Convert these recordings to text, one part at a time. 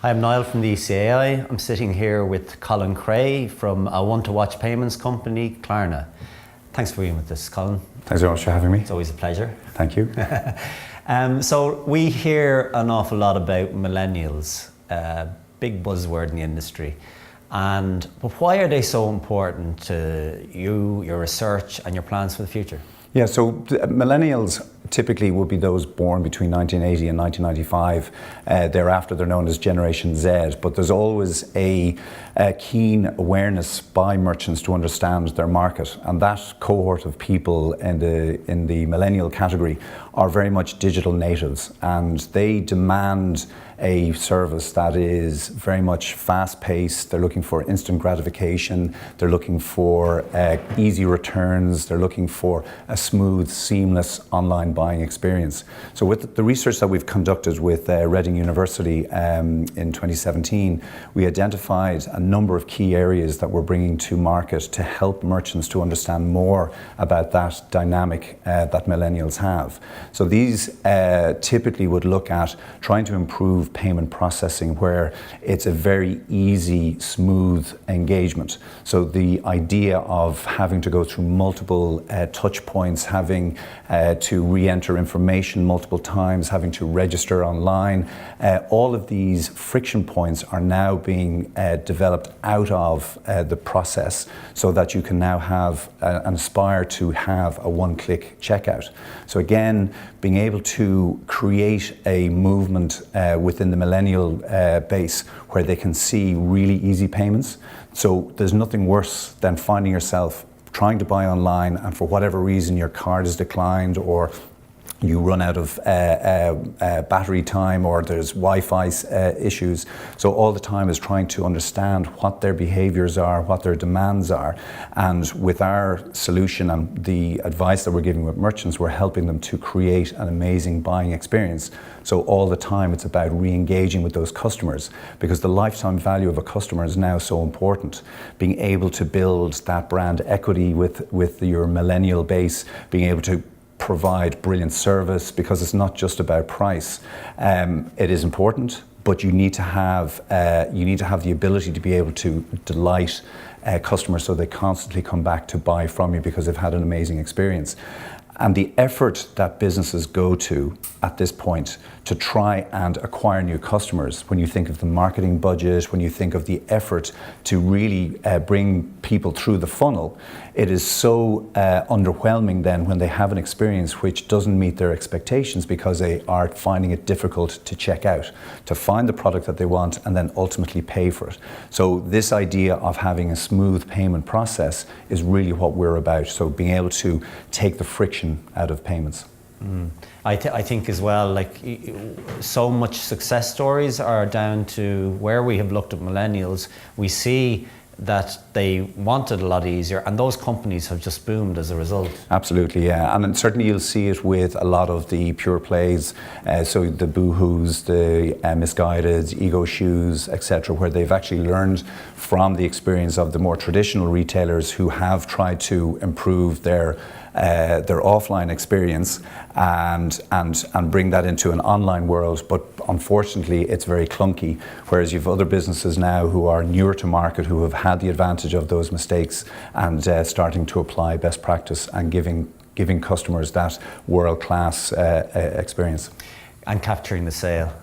Hi, I'm Niall from the ECAI. I'm sitting here with Colin Creagh from a one-to-watch payments company, Klarna. Thanks for being with us, Colin. Thanks very much for having me. It's always a pleasure. Thank you. So we hear an awful lot about millennials, big buzzword in the industry. But why are they so important to you, your research and your plans for the future? Yeah, so millennials typically would be those born between 1980 and 1995. Thereafter, they're known as Generation Z, but there's always a keen awareness by merchants to understand their market. And that cohort of people in the millennial category are very much digital natives, and they demand a service that is very much fast-paced. They're looking for instant gratification. They're looking for easy returns. They're looking for a smooth, seamless online buying experience. So with the research that we've conducted with Reading University in 2017, we identified a number of key areas that we're bringing to market to help merchants to understand more about that dynamic that millennials have. So these typically would look at trying to improve payment processing, where it's a very easy, smooth engagement. So the idea of having to go through multiple touch points, having to re-enter information multiple times, having to register online, all of these friction points are now being developed out of the process, so that you can now have and aspire to have a one-click checkout. So again, being able to create a movement within the millennial base where they can see really easy payments. So there's nothing worse than finding yourself trying to buy online, and for whatever reason your card is declined, or you run out of battery time, or there's Wi-Fi issues. So all the time is trying to understand what their behaviors are, what their demands are. And with our solution and the advice that we're giving with merchants, we're helping them to create an amazing buying experience. So all the time it's about re-engaging with those customers, because the lifetime value of a customer is now so important. Being able to build that brand equity with your millennial base, being able to provide brilliant service, because it's not just about price. It is important, but you need to have the ability to be able to delight customers, so they constantly come back to buy from you because they've had an amazing experience. And the effort that businesses go to at this point to try and acquire new customers, when you think of the marketing budget, when you think of the effort to really bring people through the funnel, it is so underwhelming then when they have an experience which doesn't meet their expectations, because they are finding it difficult to check out, to find the product that they want and then ultimately pay for it. So this idea of having a smooth payment process is really what we're about. So being able to take the friction out of payments. I think as well, like, so much success stories are down to where we have looked at millennials. We see that they want it a lot easier, and those companies have just boomed as a result. Absolutely, yeah. And certainly you'll see it with a lot of the pure plays, so the Boohoo's, the Misguided, Ego Shoes, etc., where they've actually learned from the experience of the more traditional retailers who have tried to improve their offline experience and bring that into an online world. But unfortunately it's very clunky, whereas you've other businesses now who are newer to market, who have had the advantage of those mistakes and starting to apply best practice and giving customers that world-class experience. And capturing the sale.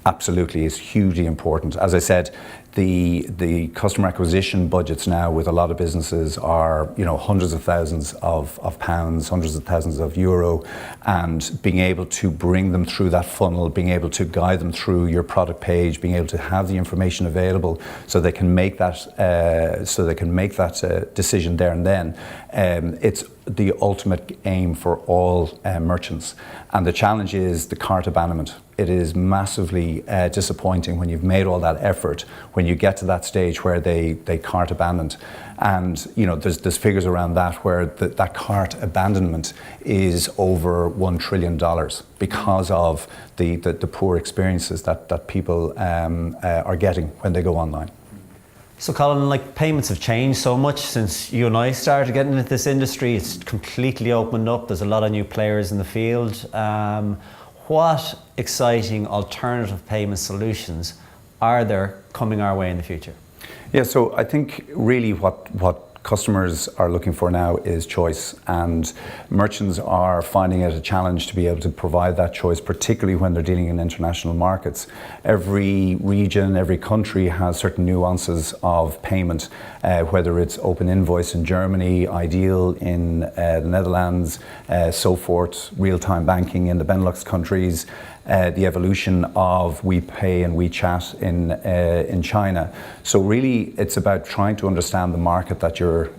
Absolutely, is hugely important. As I said, the customer acquisition budgets now with a lot of businesses are, hundreds of thousands of pounds, hundreds of thousands of euro, and being able to bring them through that funnel, being able to guide them through your product page, being able to have the information available so they can make that decision there and then. It's the ultimate aim for all merchants. And the challenge is the cart abandonment. It is massively disappointing when you've made all that effort, when you get to that stage where they cart abandoned. And there's figures around that where that cart abandonment is over $1 trillion because of the poor experiences that people are getting when they go online. So Colin, like, payments have changed so much since you and I started getting into this industry. It's completely opened up. There's a lot of new players in the field. What exciting alternative payment solutions are there coming our way in the future? Yeah, so I think really what customers are looking for now is choice, and merchants are finding it a challenge to be able to provide that choice, particularly when they're dealing in international markets. Every region, every country has certain nuances of payment, whether it's open invoice in Germany, Ideal in the Netherlands, so forth, real-time banking in the Benelux countries, the evolution of WePay and WeChat in China. So really, it's about trying to understand the market that you're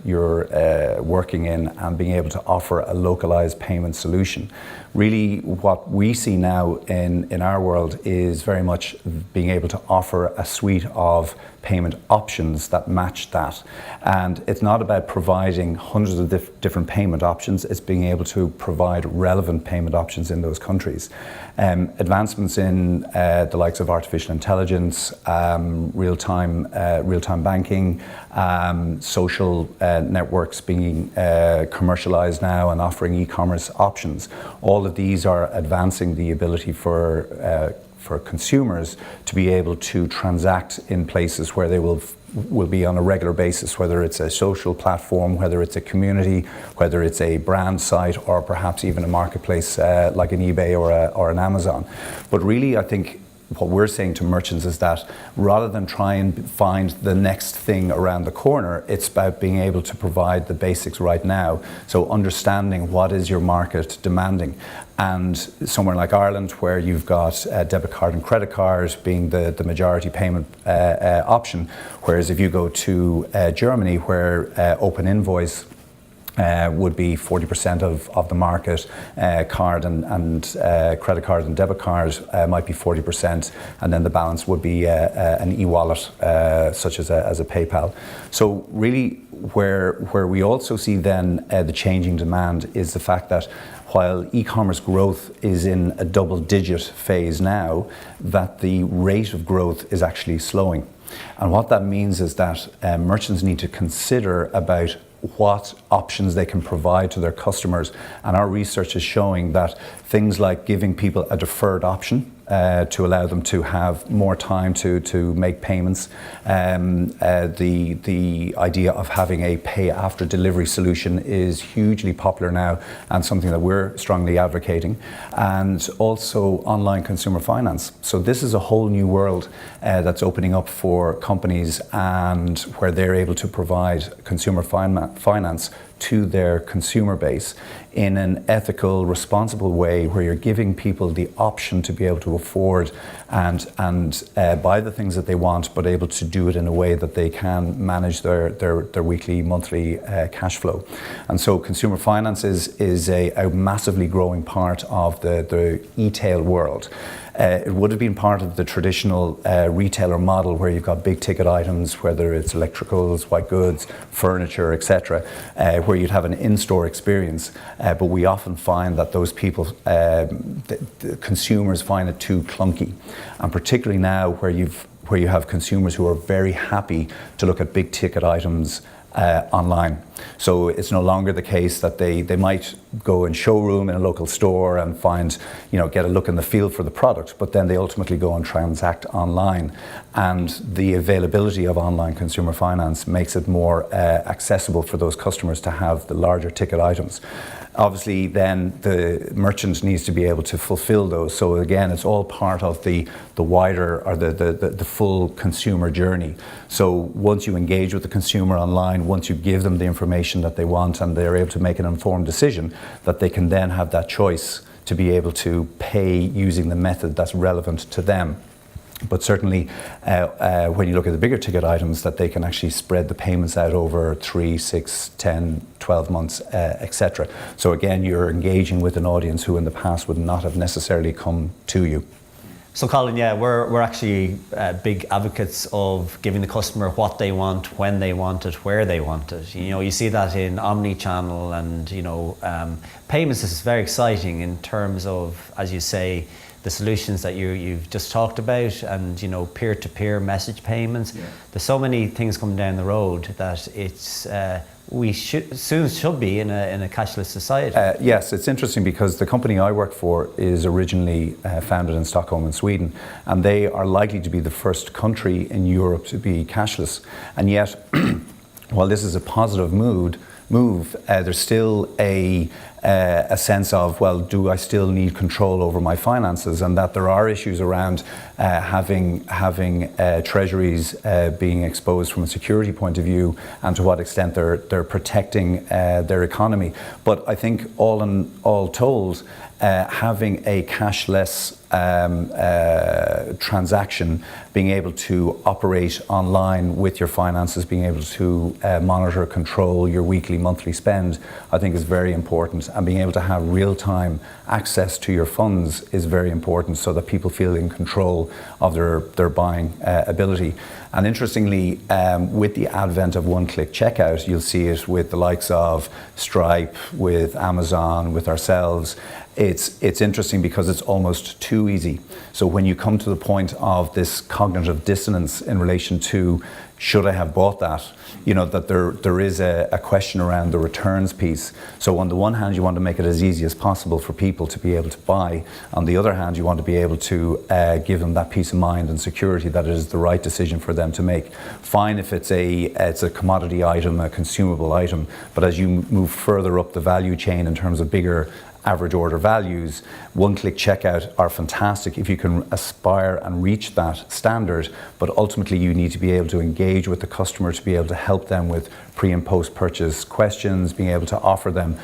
working in and being able to offer a localized payment solution. Really, what we see now in our world is very much being able to offer a suite of payment options that match that. And it's not about providing hundreds of different payment options, it's being able to provide relevant payment options in those countries. Advancements in the likes of artificial intelligence, real-time banking, social networks being commercialized now and offering e-commerce options. All of these are advancing the ability for consumers to be able to transact in places where they will be on a regular basis, whether it's a social platform, whether it's a community, whether it's a brand site, or perhaps even a marketplace like an eBay or an Amazon. But really, I think what we're saying to merchants is that rather than try and find the next thing around the corner, it's about being able to provide the basics right now. So understanding what is your market demanding. And somewhere like Ireland, where you've got debit card and credit card being the majority payment option, whereas if you go to Germany, where open invoice would be 40% of the market, card and credit card and debit card might be 40%, and then the balance would be an e-wallet such as a PayPal. So really where we also see then the changing demand is the fact that while e-commerce growth is in a double-digit phase now, that the rate of growth is actually slowing. And what that means is that merchants need to consider about what options they can provide to their customers. And our research is showing that things like giving people a deferred option to allow them to have more time to make payments, the idea of having a pay after delivery solution is hugely popular now and something that we're strongly advocating, and also online consumer finance. So this is a whole new world that's opening up for companies, and where they're able to provide consumer finance to their consumer base in an ethical, responsible way, where you're giving people the option to be able to afford and buy the things that they want, but able to do it in a way that they can manage their weekly, monthly cash flow. And so consumer finance is a massively growing part of the e-tail world. It would have been part of the traditional retailer model, where you've got big ticket items, whether it's electricals, white goods, furniture, etc., where you'd have an in-store experience. But we often find that those people, the consumers, find it too clunky. And particularly now where you have consumers who are very happy to look at big ticket items online. So it's no longer the case that they might go and showroom in a local store and find, get a look and the feel for the product, but then they ultimately go and transact online. And the availability of online consumer finance makes it more accessible for those customers to have the larger ticket items. Obviously, then the merchant needs to be able to fulfill those. So again, it's all part of the wider, or the full consumer journey. So once you engage with the consumer online, once you give them the information that they want, and they're able to make an informed decision, that they can then have that choice to be able to pay using the method that's relevant to them. But certainly when you look at the bigger ticket items, that they can actually spread the payments out over 3, 6, 10, 12 months, etc. So again, you're engaging with an audience who in the past would not have necessarily come to you. So Colin, yeah, we're actually big advocates of giving the customer what they want, when they want it, where they want it. You see that in omni-channel, and payments is very exciting in terms of, as you say, the solutions that you've just talked about, and peer-to-peer message payments. Yeah. There's so many things coming down the road that it's we soon should be in a cashless society. Yes, it's interesting because the company I work for is originally founded in Stockholm in Sweden, and they are likely to be the first country in Europe to be cashless. And yet, while this is a positive move, there's still a sense of, well, do I still need control over my finances, and that there are issues around having treasuries being exposed from a security point of view, and to what extent they're protecting their economy. But I think all told, having a cashless transaction, being able to operate online with your finances, being able to monitor, control your weekly, monthly spend, I think is very important. And being able to have real-time access to your funds is very important, so that people feel in control of their buying ability. And interestingly, with the advent of one-click checkout, you'll see it with the likes of Stripe, with Amazon, with ourselves. It's interesting because it's almost too easy. So when you come to the point of this cognitive dissonance in relation to, should I have bought that? You know, that there is a question around the returns piece. So on the one hand, you want to make it as easy as possible for people to be able to buy. On the other hand, you want to be able to give them that peace of mind and security that it is the right decision for them to make. Fine if it's a commodity item, a consumable item, but as you move further up the value chain in terms of bigger average order values, one-click checkout are fantastic if you can aspire and reach that standard, but ultimately you need to be able to engage with the customer to be able to help them with pre- and post-purchase questions, being able to offer them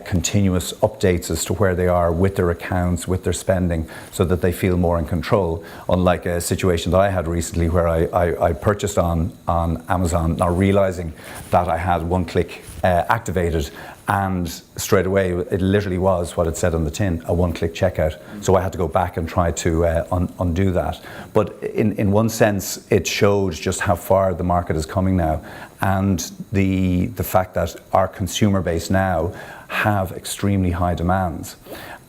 continuous updates as to where they are with their accounts, with their spending, so that they feel more in control. Unlike a situation that I had recently where I purchased on Amazon, not realizing that I had one-click activated, and straight away it literally was what it said on the tin, a one-click checkout. So I had to go back and try to undo that. But in one sense, it showed just how far the market is coming now, and the fact that our consumer base now have extremely high demands.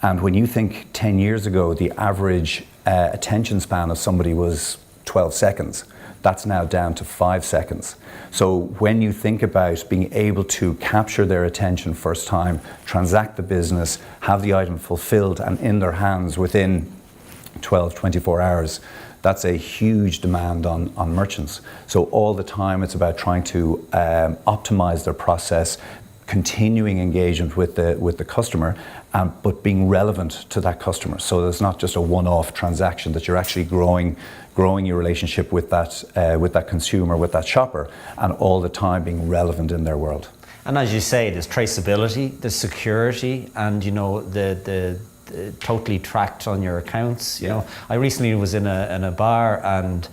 And when you think 10 years ago, the average attention span of somebody was 12 seconds, that's now down to 5 seconds. So when you think about being able to capture their attention first time, transact the business, have the item fulfilled and in their hands within 12, 24 hours, that's a huge demand on merchants. So all the time it's about trying to optimize their process, continuing engagement with the customer, but being relevant to that customer. So there's not just a one-off transaction, that you're actually growing your relationship with that consumer, with that shopper, and all the time being relevant in their world. And as you say, there's traceability, there's security, and you know the totally tracked on your accounts. You know, I recently was in a bar, and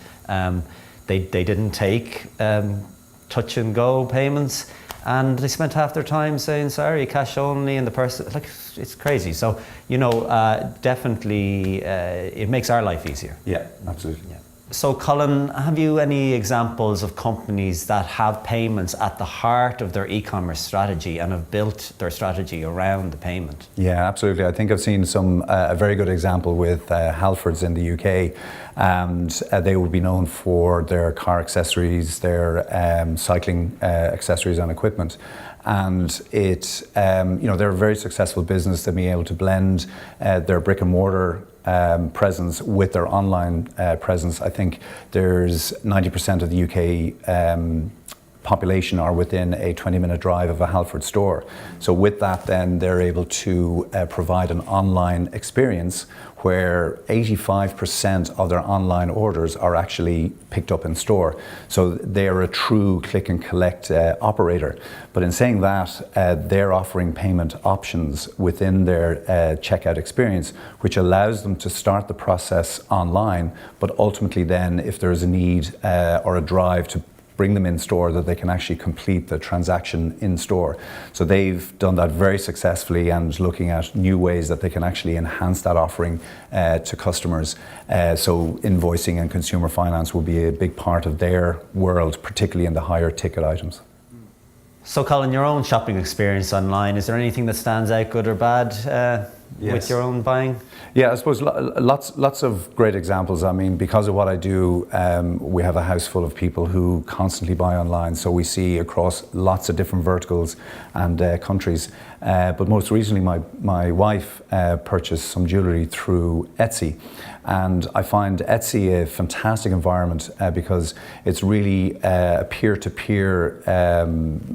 they didn't take touch and go payments. And they spent half their time saying, sorry, cash only, and the person, like, it's crazy. So, you know, definitely it makes our life easier. Yeah, absolutely. Yeah. So, Colin, have you any examples of companies that have payments at the heart of their e-commerce strategy and have built their strategy around the payment? Yeah, absolutely. I think I've seen a very good example with Halfords in the UK, and they would be known for their car accessories, their cycling accessories and equipment. And they're a very successful business. They've been able to blend their brick and mortar presence with their online presence. I think there's 90% of the UK population are within a 20-minute drive of a Halford store. So with that, then they're able to provide an online experience where 85% of their online orders are actually picked up in store. So they're a true click and collect operator. But in saying that, they're offering payment options within their checkout experience, which allows them to start the process online, but ultimately then, if there's a need or a drive to bring them in store, that they can actually complete the transaction in store. So they've done that very successfully, and looking at new ways that they can actually enhance that offering to customers. So invoicing and consumer finance will be a big part of their world, particularly in the higher ticket items. So Colin, your own shopping experience online, is there anything that stands out, good or bad, with your own buying? Yeah, I suppose lots of great examples. I mean, because of what I do, we have a house full of people who constantly buy online. So we see across lots of different verticals and countries. But most recently, my wife purchased some jewellery through Etsy. And I find Etsy a fantastic environment because it's really a peer-to-peer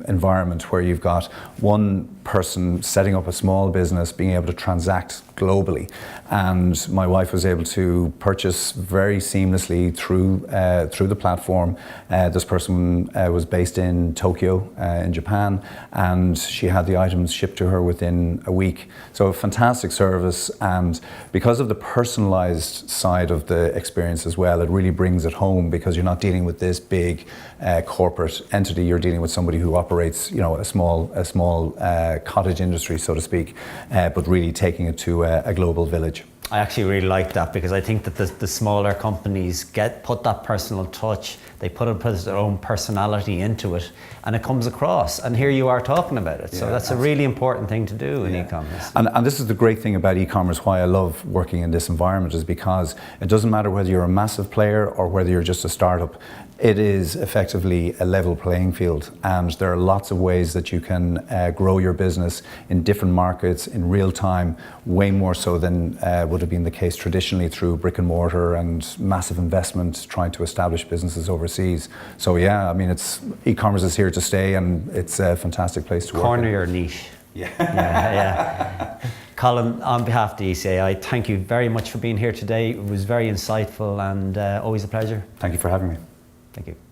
environment where you've got one person setting up a small business, being able to transact globally. And my wife was able to purchase very seamlessly through the platform. This person was based in Tokyo, in Japan, and she had the items shipped to her within a week. So a fantastic service, and because of the personalized side of the experience as well, it really brings it home because you're not dealing with this big corporate entity. You're dealing with somebody who operates, a small cottage industry, so to speak, but really taking it to a global village. I actually really like that because I think that the smaller companies put that personal touch, they put their own personality into it, and it comes across. And here you are talking about it. So that's a really important thing to do in e-commerce. And this is the great thing about e-commerce, why I love working in this environment, is because it doesn't matter whether you're a massive player or whether you're just a startup. It is effectively a level playing field, and there are lots of ways that you can grow your business in different markets in real time, way more so than would have been the case traditionally through brick and mortar and massive investment trying to establish businesses overseas. So yeah, I mean, e-commerce is here to stay, and it's a fantastic place to work. Corner your niche. Yeah. Colin, on behalf of the ECAI, thank you very much for being here today. It was very insightful and always a pleasure. Thank you for having me. Thank you.